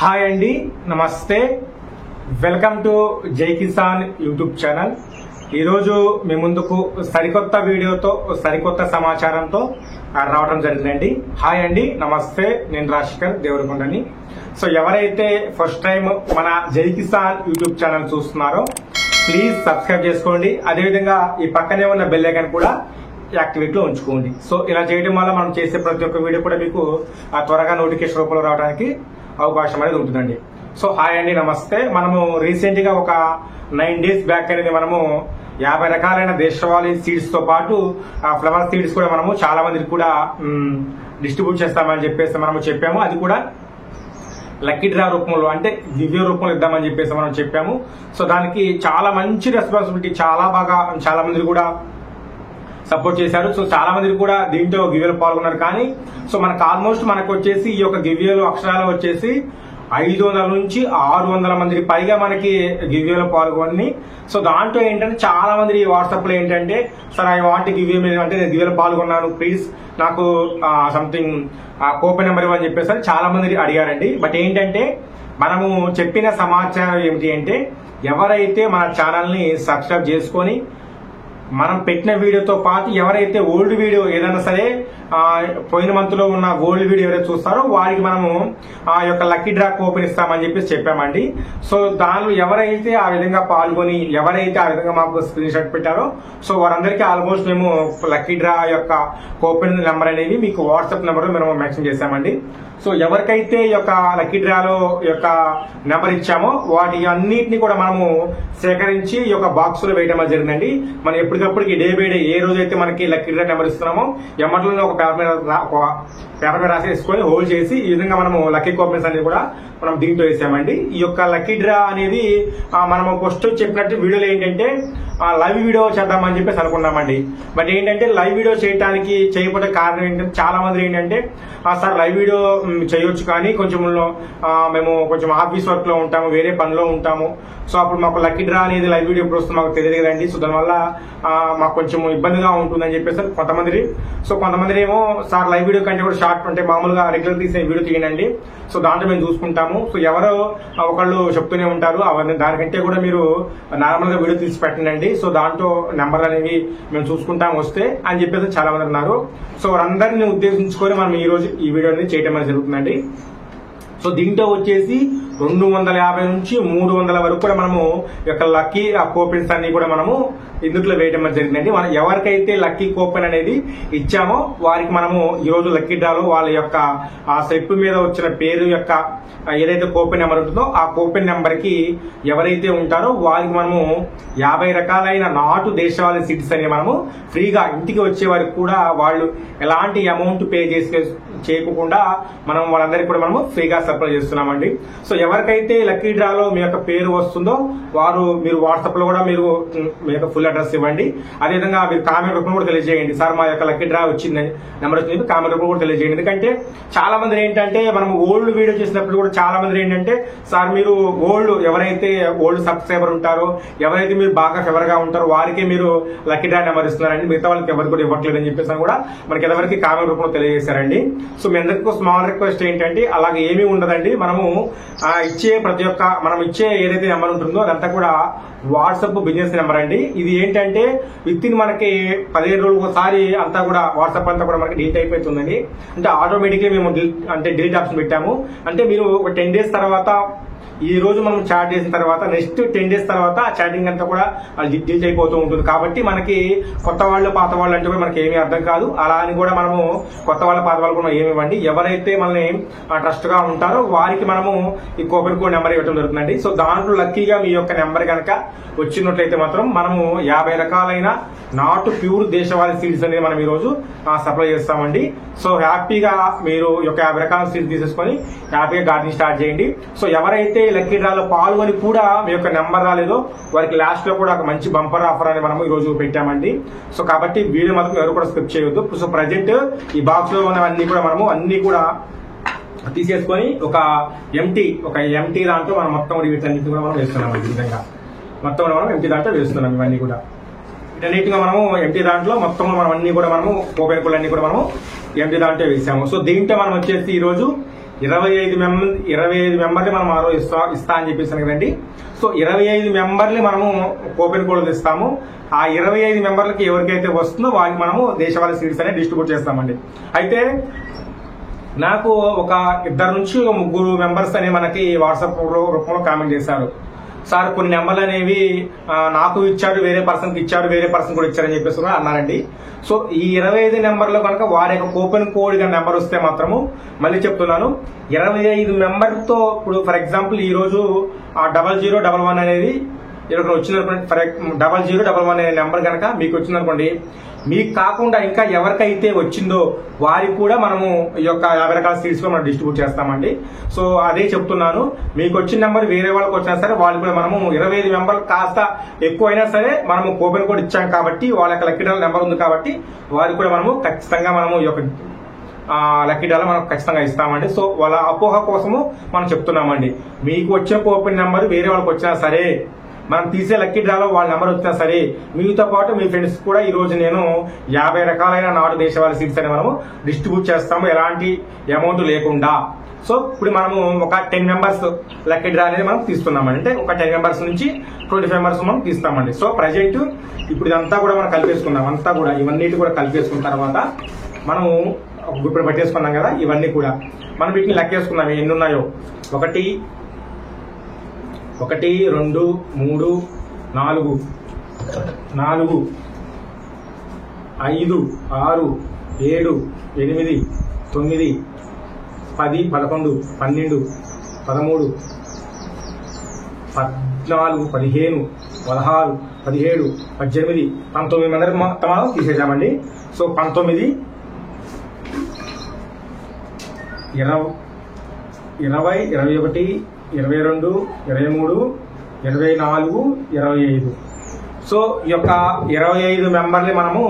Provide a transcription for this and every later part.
Hi అండి, నమస్తే. Welcome to జై కిసాన్ యూట్యూబ్ ఛానల్. ఈరోజు మీ ముందుకు సరికొత్త వీడియోతో సరికొత్త సమాచారంతో రావడం జరిగిందండి. హాయ్ అండి, నమస్తే. నేను రాజశేఖర్ దేవరకొండని. సో ఎవరైతే ఫస్ట్ టైం మన జై కిసాన్ యూట్యూబ్ ఛానల్ చూస్తున్నారో ప్లీజ్ సబ్స్క్రైబ్ చేసుకోండి. అదేవిధంగా ఈ పక్కనే ఉన్న బెల్ ఐకాన్ కూడా యాక్టివేట్ లో ఉంచుకోండి. సో ఇలా చేయడం వల్ల మనం చేసే ప్రతి ఒక్క వీడియో కూడా మీకు త్వరగా నోటిఫికేషన్ రూపంలో రావడానికి అవకాశం అనేది ఉంటుందండి. సో హాయ్ అండి, నమస్తే. మనము రీసెంట్ గా ఒక 9 days బ్యాక్ అనేది మనము 50 రకాలైన దేశవాళీ సీడ్స్ తో పాటు ఫ్లవర్ సీడ్స్ కూడా మనము చాలా మందికి కూడా డిస్ట్రిబ్యూట్ చేస్తామని చెప్పేసి మనము చెప్పాము. అది కూడా లక్కీ డ్రా రూపంలో, అంటే దివ్య రూపంలో ఇద్దామని చెప్పేసి మనం చెప్పాము. సో దానికి చాలా మంచి రెస్పాన్సిబిలిటీ, చాలా మంది కూడా సపోర్ట్ చేశారు. సో చాలా మంది కూడా దీంట్లో గివ్వేలో పాల్గొన్నారు. కానీ సో మనకు ఆల్మోస్ట్ మనకు వచ్చేసి ఈ యొక్క గివ్వేలో అక్షరాలు వచ్చేసి 500 నుంచి 600 మందికి పైగా మనకి గివ్వేలో పాల్గొని. సో దాంట్లో ఏంటంటే చాలా మంది వాట్సాప్ లో ఏంటంటే, సార్ ఐ వాంట్ గివ్వే, అంటే నేను గివ్వేలో పాల్గొన్నాను, ప్లీజ్ నాకు సంథింగ్ కూపన్ నెంబర్ ఇవ్వని చెప్పేసి చాలా మంది అడిగారండి. బట్ ఏంటంటే మనము చెప్పిన సమాచారం ఏమిటి అంటే, ఎవరైతే మన ఛానల్ ని సబ్స్క్రైబ్ చేసుకొని మనం పెట్టిన వీడియోతో పాటు ఎవరైతే ఓల్డ్ వీడియో ఏదైనా సరే పోయిన మంత్ లో ఉన్న ఓల్డ్ వీడియో ఎవరైతే చూస్తారో వారికి మనము ఆ యొక్క లక్కీ డ్రా కూపన్ ఇస్తామని చెప్పేసి చెప్పామండి. సో దానిలో ఎవరైతే ఆ విధంగా పాల్గొని ఎవరైతే ఆ విధంగా మాకు స్క్రీన్ షాట్ పెట్టారో సో వారందరికీ ఆల్మోస్ట్ మేము లక్కీ డ్రా యొక్క కూపన్ నెంబర్ అనేది మీకు వాట్సాప్ నెంబర్ మేము మెన్షన్ చేశామండి. సో ఎవరికైతే ఈ యొక్క లక్కీ డ్రాలో యొక్క నెంబర్ ఇచ్చామో వాటి అన్నిటిని కూడా మనము సేకరించి ఈ యొక్క బాక్స్ లో వేయడం జరిగిందండి. మనం ఎప్పటికప్పటికి డే బై డే ఏ రోజైతే మనకి లక్కీ డ్రా నెంబర్ ఇస్తున్నామో ఎమ్మట్లోనే ఒక పేపర్ మీద రాసేసుకొని హోల్డ్ చేసి ఈ విధంగా మనము లక్కీ కూపన్స్ అనేది కూడా మనం దీంట్లో వేసామండి. ఈ యొక్క లక్కీ డ్రా అనేది మనము ఫస్ట్ చెప్పినట్టు వీడియోలో ఏంటంటే లైవ్ వీడియో చేద్దామని చెప్పేసి అనుకున్నామండి. బట్ ఏంటంటే లైవ్ వీడియో చేయకపోతే కారణం ఏంటంటే చాలా మంది ఏంటంటే, సార్ లైవ్ వీడియో చేయొచ్చు కానీ మేము కొంచెం ఆఫీస్ వర్క్ లో ఉంటాము, వేరే పనిలో ఉంటాము. సో అప్పుడు మాకు లక్కీ డ్రా అనేది లైవ్ వీడియో ఎప్పుడు వస్తుంది మాకు తెలియదు కదండి. సో దానివల్ల మాకు కొంచెం ఇబ్బందిగా ఉంటుందని చెప్పేసి కొంతమంది ఏమో, సార్ లైవ్ వీడియో కంటే కూడా షార్ట్ అంటే మామూలుగా రెగ్యులర్ తీసే వీడియో తీయండి, సో దాంట్లో మేము చూసుకుంటాము. సో ఎవరో ఒకళ్ళు చెప్తూనే ఉంటారు, దానికంటే కూడా మీరు నార్మల్ గా వీడియో తీసి పెట్టండి, సో దాంట్లో నెంబర్లు అనేవి మేము చూసుకుంటాం వస్తే అని చెప్పేసి చాలా మంది ఉన్నారు. సో వారందరినీ ఉద్దేశించుకొని మనం ఈ రోజు ఈ వీడియో అనేది చేయడం అనేది జరుగుతుందండి. సో దీంట్లో వచ్చేసి 250 నుంచి 300 వరకు కూడా మనము యొక్క లక్కీ కూపన్స్ అన్ని కూడా మనము ఇందులో వేయడం జరిగిందండి. మనం ఎవరికైతే లక్కీ కూపన్ అనేది ఇచ్చామో వారికి మనము ఈ రోజు లక్కీ డ్రాలో వాళ్ళ యొక్క ఆ స్లిప్ మీద వచ్చిన పేరు యొక్క ఏదైతే కూపన్ నెంబర్ ఉంటుందో ఆ కూపన్ నెంబర్ కి ఎవరైతే ఉంటారో వారికి మనము 50 రకాలైన నాటు దేశవాళీ సీడ్స్ అని మనము ఫ్రీగా ఇంటికి వచ్చే వారికి కూడా వాళ్ళు ఎలాంటి అమౌంట్ పే చేయకుండా మనం వాళ్ళందరికీ కూడా మనము ఫ్రీగా సప్లై చేస్తున్నామండి. సో ఎవరికైతే లక్కీ డ్రాలో మీ యొక్క పేరు వస్తుందో మీరు వాట్సాప్ లో కూడా మీరు మీ యొక్క ఫుల్ అడ్రస్ ఇవ్వండి. అదేవిధంగా మీరు కామెంట్ రూపంలో కూడా తెలియజేయండి, సార్ మా యొక్క లక్కీ డ్రా వచ్చింది నెంబర్ వచ్చింది, కామెంట్ రూపంలో కూడా తెలియజేయండి. ఎందుకంటే చాలా మంది ఏంటంటే మనం ఓల్డ్ వీడియో చేసినప్పుడు కూడా చాలా మంది ఏంటంటే, సార్ మీరు ఎవరైతే ఓల్డ్ సబ్స్క్రైబర్ ఉంటారో ఎవరైతే మీరు బాగా ఫేవర్ గా ఉంటారో వారికే మీరు లక్కీ డ్రా నెంబర్ ఇస్తున్నారండి, మిగతా వాళ్ళకి ఎవరికి కూడా ఇవ్వట్లేదు అని చెప్పేసి కూడా మనకి ఎవరికి కామెంట్ రూపంలో తెలియజేశారండి. సో మీ అందరికీ స్మాల్ రిక్వెస్ట్ ఏంటంటే, అలాగే ఏమీ ఉండదండి. మనము మనం ఇచ్చే ఏదైతే నెంబర్ ఉంటుందో అదంతా కూడా వాట్సాప్ బిజినెస్ నెంబర్ అండి. ఇది ఏంటంటే విత్ ఇన్ మనకి 15 రోజులకు ఒకసారి అంతా కూడా వాట్సాప్ అంతా కూడా మనకి డిలీట్ అయిపోతుందండి. అంటే ఆటోమేటిక్గా మేము డిలీట్ ఆప్షన్ పెట్టాము. అంటే మీరు ఒక 10 days తర్వాత ఈ రోజు మనం చాట్ చేసిన తర్వాత నెక్స్ట్ 10 days తర్వాత ఆ చాటింగ్ అంతా కూడా డిలీట్ అయిపోతూ ఉంటుంది. కాబట్టి మనకి కొత్త వాళ్ళు పాత వాళ్ళు అంటే కూడా మనకి ఏమీ అర్థం కాదు. అలా అని కూడా మనము కొత్త వాళ్ళ పాత వాళ్ళు కూడా ఏమి ఇవ్వండి. ఎవరైతే మనల్ని ట్రస్ట్ గా ఉంటారో వారికి మనము ఈ కూపన్ కోడ్ నెంబర్ ఇవ్వడం జరుగుతుందండి. సో దాంట్లో లక్కీగా మీ యొక్క నెంబర్ కనుక వచ్చినట్లయితే మాత్రం మనము 50 రకాలైన నాటు ప్యూర్ దేశవాళీ సీడ్స్ అనేది మనం ఈ రోజు సప్లై చేస్తామండి. సో హ్యాపీగా మీరు యొక్క 50 రకాల సీడ్స్ తీసేసుకొని హ్యాపీగా గార్డెనింగ్ స్టార్ట్ చేయండి. సో ఎవరైతే లక్కీ డ్రాలో పాల్గొని కూడా మీ యొక్క నెంబర్ రాలేదో వారికి లాస్ట్ లో కూడా ఒక మంచి బంపర్ ఆఫర్ అని మనం ఈ రోజు పెట్టామండి. సో కాబట్టి వీడియో మాత్రం ఎవరు కూడా స్కిప్ చేయొద్దు. సో ప్రజెంట్ ఈ బాక్స్ లో ఉన్నవన్నీ కూడా మనము అన్ని కూడా తీసేసుకొని ఒక ఎంటీ దాంట్లో మనం మొత్తం వీటన్నిటిని కూడా మనం వేస్తున్నాం. ఈ విధంగా మొత్తం మనం ఎంటీ దాంట్లో వేస్తున్నాం. ఇవన్నీ కూడా వీటన్నిటిగా మనము ఎంటీ దాంట్లో మొత్తం మనం అన్ని కూడా మనము కూపన్ కోడ్లు అన్ని కూడా మనము ఎంటీ దాంట్లో వేసాము. సో దీంట్లో మనం వచ్చేసి ఈ రోజు 25 మెంబర్లు మనం ఆ రోజు ఇస్తా అని చెప్పేసాను కదండి. సో 25 మెంబర్లు మనము కూపెన్ కోడ్ ఇస్తాము. ఆ 25 మెంబర్లకి ఎవరికైతే వస్తుందో వారికి మనము దేశవాళీ సీడ్స్ అనేది డిస్ట్రిబ్యూట్ చేస్తామండి. అయితే నాకు ఒక 2 నుంచి 3 మెంబర్స్ అనే మనకి వాట్సాప్ రూపంలో కామెంట్ చేశారు. సార్ కొన్ని నెంబర్లు అనేవి నాకు ఇచ్చారు, వేరే పర్సన్కి ఇచ్చారు, వేరే పర్సన్ కూడా ఇచ్చారని చెప్పేసి కూడా అన్నారండి. సో ఈ 25 నెంబర్లో కనుక వారి యొక్క కూపెన్ కోడ్ నెంబర్ వస్తే మాత్రము, మళ్ళీ చెప్తున్నాను, 25 మెంబర్తో ఇప్పుడు ఫర్ ఎగ్జాంపుల్ ఈ రోజు 0011 అనేది ఇక్కడ వచ్చిందనుకోండి, 0011 అనే నెంబర్ కనుక మీకు వచ్చిందనుకోండి, మీకు కాకుండా ఇంకా ఎవరికైతే వచ్చిందో వారికి కూడా మనము ఈ యొక్క 50 రకాల సీడ్స్ మనం డిస్ట్రిబ్యూట్ చేస్తామండి. సో అదే చెప్తున్నాను, మీకు వచ్చిన నెంబర్ వేరే వాళ్ళకి వచ్చినా సరే వాళ్ళు కూడా మనము 25 మెంబర్లు కాస్త ఎక్కువైనా సరే మనము కూపెన్ కోడ్ ఇచ్చాం కాబట్టి వాళ్ళ యొక్క లక్కీ డ్రా నెంబర్ ఉంది కాబట్టి వారికి కూడా మనము ఖచ్చితంగా మనము ఈ యొక్క లక్కీ డ్రా మనం ఖచ్చితంగా ఇస్తామండి. సో వాళ్ళ అపోహ కోసము మనం చెప్తున్నామండి. మీకు వచ్చే కూపెన్ నెంబర్ వేరే వాళ్ళకి వచ్చినా సరే, మనం తీసే లక్కీ డ్రాలో వాళ్ళ నెంబర్ వచ్చినా సరే, మీతో పాటు మీ ఫ్రెండ్స్ కూడా ఈ రోజు నేను 50 రకాలైన నాటు దేశవాళీ సీడ్స్ అని మనము డిస్ట్రిబ్యూట్ చేస్తాము, ఎలాంటి అమౌంట్ లేకుండా. సో ఇప్పుడు మనము ఒక 10 మెంబర్స్ లక్కీ డ్రా అనేది మనం తీస్తున్నామండి. అంటే ఒక 10 మెంబర్స్ నుంచి 25 మెంబర్స్ మనం తీస్తామండి. సో ప్రజెంట్ ఇప్పుడు ఇదంతా కూడా మనం కలిపేసుకున్నాం, అంతా కూడా ఇవన్నీ కూడా కలిపేసుకున్న తర్వాత మనము ఇప్పుడు పట్టేసుకున్నాం కదా, ఇవన్నీ కూడా మనం వీటిని లెక్కేసుకున్నాం ఎన్ని ఉన్నాయో. 1 2 3 4 5 6 7 8 9 10 11 12 13 14 15 16 17 18 19 మంది మొత్తం తీసేసామండి. సో 19 20 21 22 23 24 25. సో ఈ యొక్క 25 మెంబర్ని మనము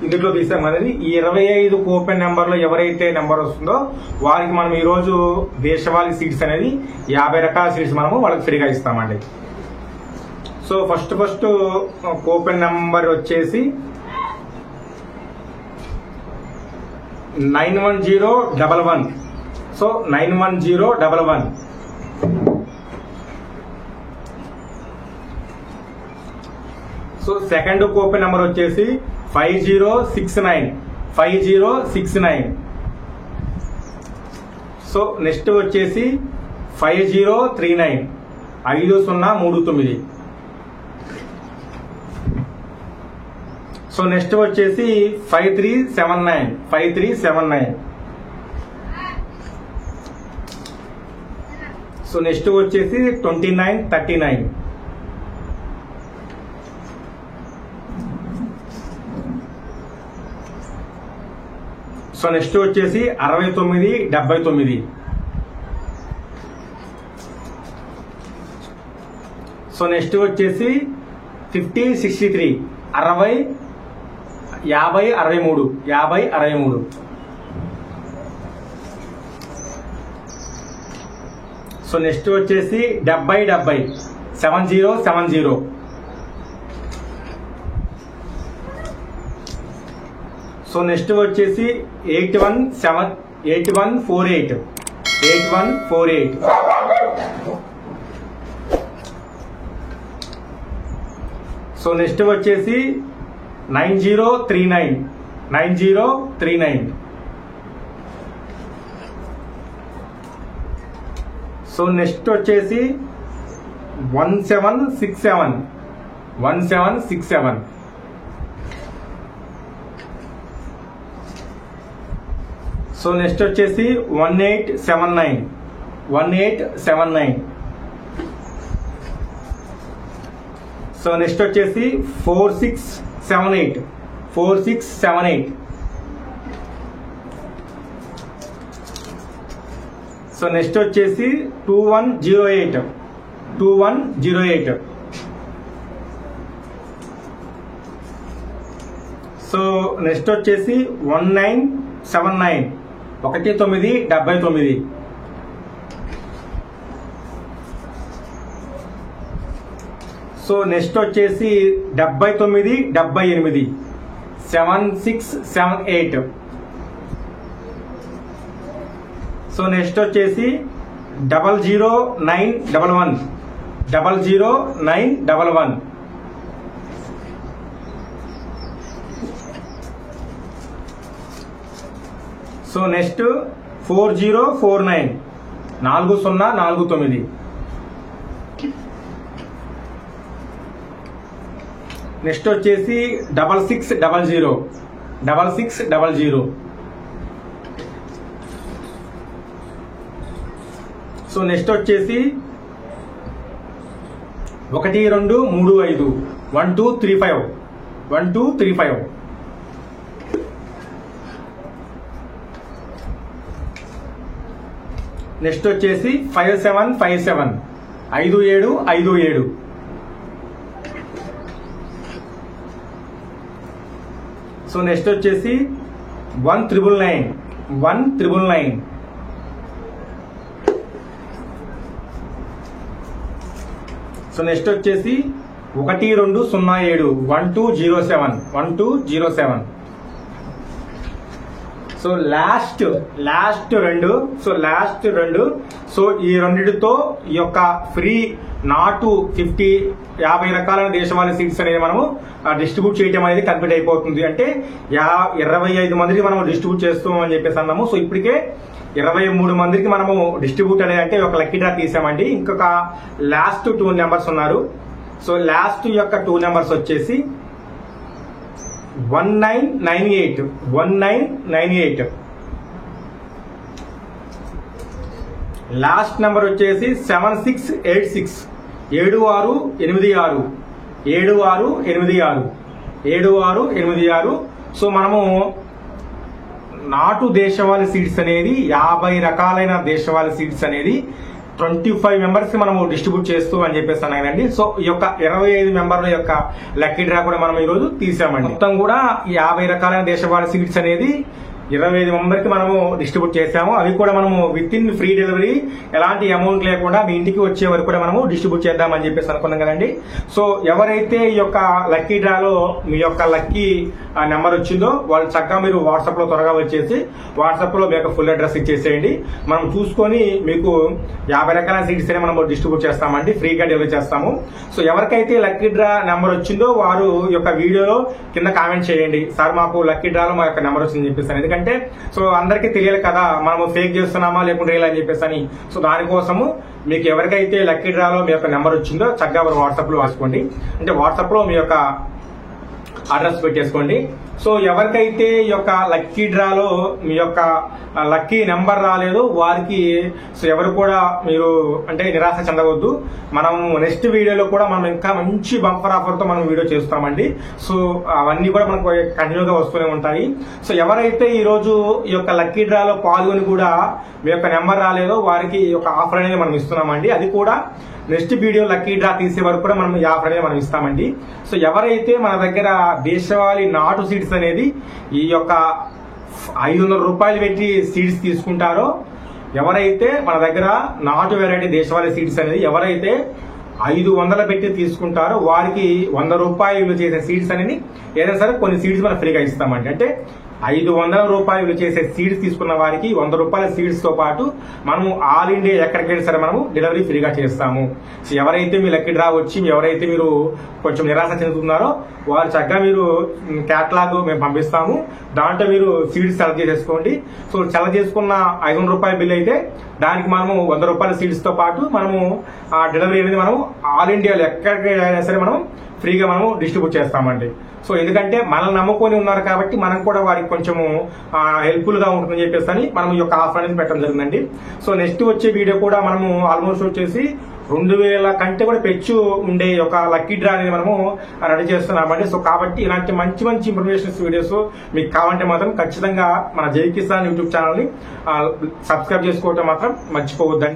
ఇందులో తీసాం అనేది. ఈ 25 కూపెన్ నెంబర్లో ఎవరైతే నెంబర్ వస్తుందో వారికి మనం ఈ రోజు దేశవాళీ సీడ్స్ అనేది 50 రకాల సీడ్స్ మనము వాళ్ళకి ఫ్రీగా ఇస్తామండి. సో ఫస్ట్ కూపెన్ నెంబర్ వచ్చేసి 91011. So 91011. So second coupon number వచ్చేసి 5069. సో నెక్స్ట్ వచ్చేసి 5039 5039. సో నెక్స్ట్ వచ్చేసి 5379. సో నెక్స్ట్ వచ్చేసి 2939. సో నెక్స్ట్ వచ్చేసి 6979. సో నెక్స్ట్ వచ్చేసి 5063 5063. సో నెక్స్ట్ వచ్చేసి 7070 7070. సో నెక్స్ట్ వచ్చేసి 8148. సో నెక్స్ట్ వచ్చేసి 9039. సో నెక్స్ట్ వచ్చేసి 1767. సో నెక్స్ట్ వచ్చేసి 1879. సో నెక్స్ట్ వచ్చేసి 4678. సో నెక్స్ట్ వచ్చేసి 2108. సో నెక్స్ట్ వచ్చేసి 1979. 1979. సో నెక్స్ట్ వచ్చేసి 7978. 7678. సో నెక్స్ట్ వచ్చేసి 00911 00911. So next 4049 4049. నెక్స్ట్ వచ్చేసి 6600 6600. సో నెక్స్ట్ వచ్చేసి 1235 1235. నెక్స్ట్ వచ్చేసి 5757 5757. సో నెక్స్ట్ వచ్చేసి 1999. సో నెక్స్ట్ వచ్చేసి 1207 1207. సో లాస్ట్ రెండు. సో ఈ రెండిటితో ఈ యొక్క ఫ్రీ నాటు 50 రకాలైన దేశవాళీ సీడ్స్ అనేది మనము డిస్ట్రిబ్యూట్ చేయడం అనేది కంప్లీట్ అయిపోతుంది. అంటే 25 మందికి మనం డిస్ట్రిబ్యూట్ చేస్తామని చెప్పేసి అన్నాము. సో ఇప్పటికే 23 మందికి మనము డిస్ట్రిబ్యూట్ అనేది అంటే ఒక లక్కీ డ్రా తీసామండి. ఇంకొక లాస్ట్ 2 నెంబర్స్ ఉన్నారు. సో లాస్ట్ యొక్క 2 నెంబర్స్ వచ్చేసి 1998. లాస్ట్ నెంబర్ వచ్చేసి 7686 7686. సో మనము నాటు దేశవాళీ సీడ్స్ అనేది 50 రకాలైన దేశవాళీ సీడ్స్ అనేది 25 మెంబర్స్ కి మనము డిస్ట్రిబ్యూట్ చేస్తూ అని చెప్పేసి అన్నానండి. సో ఈ యొక్క 25 మెంబర్ల యొక్క లక్కీ డ్రా కూడా మనం ఈ రోజు తీసామండి. మొత్తం కూడా 50 రకాలైన దేశవాళీ సీడ్స్ అనేది 25 మెంబర్కి మనము డిస్ట్రిబ్యూట్ చేసాము. అవి కూడా మనము విత్ ఇన్ ఫ్రీ డెలివరీ, ఎలాంటి అమౌంట్ లేకుండా మీ ఇంటికి వచ్చే వరకు కూడా మనము డిస్ట్రిబ్యూట్ చేద్దామని చెప్పేసి అనుకున్నాం కదండి. సో ఎవరైతే ఈ యొక్క లక్కీ డ్రాలో మీ యొక్క లక్కీ నెంబర్ వచ్చిందో వాళ్ళు చక్కగా మీరు వాట్సాప్ లో త్వరగా వచ్చేసి వాట్సాప్ లో మీ యొక్క ఫుల్ అడ్రస్ ఇచ్చేసేయండి. మనం చూసుకొని మీకు 50 రకాల సీట్స్ అని మనం డిస్ట్రిబ్యూట్ చేస్తామండి, ఫ్రీగా డెలివరీ చేస్తాము. సో ఎవరికైతే లక్కీ డ్రా నెంబర్ వచ్చిందో వారు ఈ యొక్క వీడియోలో కింద కామెంట్ చేయండి, సార్ మాకు లక్కీ డ్రాలో మా యొక్క నెంబర్ వచ్చిందని చెప్పేసి. ఎందుకంటే సో అందరికీ తెలియాలి కదా మనము ఫేక్ చేస్తున్నామా లేకుంటే రియల్ అని చెప్పేసి అని. సో దానికోసము మీకు ఎవరికైతే లక్కీ డ్రాలో మీ యొక్క నెంబర్ వచ్చిందో చక్కగా వాట్సాప్ లో రాసుకోండి. అంటే వాట్సాప్ లో మీ యొక్క అడ్రస్ పెట్టేసుకోండి. సో ఎవరికైతే ఈ యొక్క లక్కీ డ్రాలో మీ యొక్క లక్కీ నెంబర్ రాలేదు వారికి సో ఎవరు కూడా మీరు అంటే నిరాశ చెందవద్దు. మనం నెక్స్ట్ వీడియోలో కూడా మనం ఇంకా మంచి బంపర్ ఆఫర్ తో మనం వీడియో చేస్తామండి. సో అవన్నీ కూడా మనకు కంటిన్యూగా వస్తూనే ఉంటాయి. సో ఎవరైతే ఈ రోజు ఈ యొక్క లక్కీ డ్రాలో పాల్గొని కూడా మీ యొక్క నెంబర్ రాలేదో వారికి ఈ యొక్క ఆఫర్ అనేది మనం ఇస్తున్నామండి. అది కూడా నెక్స్ట్ వీడియో లక్కీ డ్రా తీసే వరకు కూడా మనం ఈ ఆఫర్ అనేది మనం ఇస్తామండి. సో ఎవరైతే మన దగ్గర దేశవాళీ నాటు సీడ్స్ అనేది ఈ యొక్క 500 రూపాయలు పెట్టి సీడ్స్ తీసుకుంటారో, ఎవరైతే మన దగ్గర నాటు వెరైటీ దేశవాళీ సీడ్స్ అనేది ఎవరైతే 500 పెట్టి తీసుకుంటారో వారికి 100 రూపాయలు చేసే సీడ్స్ అనేది ఏదైనా సరే కొన్ని సీడ్స్ మనం ఫ్రీగా ఇస్తామండి. అంటే 500 రూపాయలు చేసే సీడ్స్ తీసుకున్న వారికి 100 రూపాయల సీడ్స్ తో పాటు మనము ఆల్ ఇండియా ఎక్కడికైనా సరే మనము డెలివరీ ఫ్రీగా చేస్తాము. సో ఎవరైతే మీ లక్కీ డ్రా వచ్చి ఎవరైతే మీరు కొంచెం నిరాశ చెందుతున్నారో వారు చక్కగా మీరు క్యాటలాగ్ మేము పంపిస్తాము. దాంట్లో మీరు సీడ్స్ సెలెక్ట్ చేసేసుకోండి. సో సెలెక్ట్ చేసుకున్న 500 రూపాయల బిల్ అయితే దానికి మనము 100 రూపాయల సీడ్స్ తో పాటు మనము ఆ డెలివరీ అనేది మనం ఆల్ ఇండియాలో ఎక్కడికైనా సరే మనం ఫ్రీగా మనము డిస్ట్రిబ్యూట్ చేస్తామండి. సో ఎందుకంటే మనల్ని నమ్ముకొని ఉన్నారు కాబట్టి మనం కూడా వారికి కొంచెము హెల్ప్ఫుల్ గా ఉంటుందని చెప్పేసి అని మనం ఈ యొక్క ఆఫర్ అనేది పెట్టడం జరిగిందండి. సో నెక్స్ట్ వచ్చే వీడియో కూడా మనము ఆల్మోస్ట్ వచ్చేసి 2000 కంటే కూడా పెచ్చు ఉండే ఒక లక్కీ డ్రా అనేది మనము రెడీ చేస్తున్నామండి. సో కాబట్టి ఇలాంటి మంచి మంచి ఇన్ఫర్మేషన్స్ వీడియోస్ మీకు కావాలంటే మాత్రం ఖచ్చితంగా మన జై కిసాన్ యూట్యూబ్ ఛానల్ ని సబ్స్క్రైబ్ చేసుకోవటం మాత్రం మర్చిపోవద్దండి.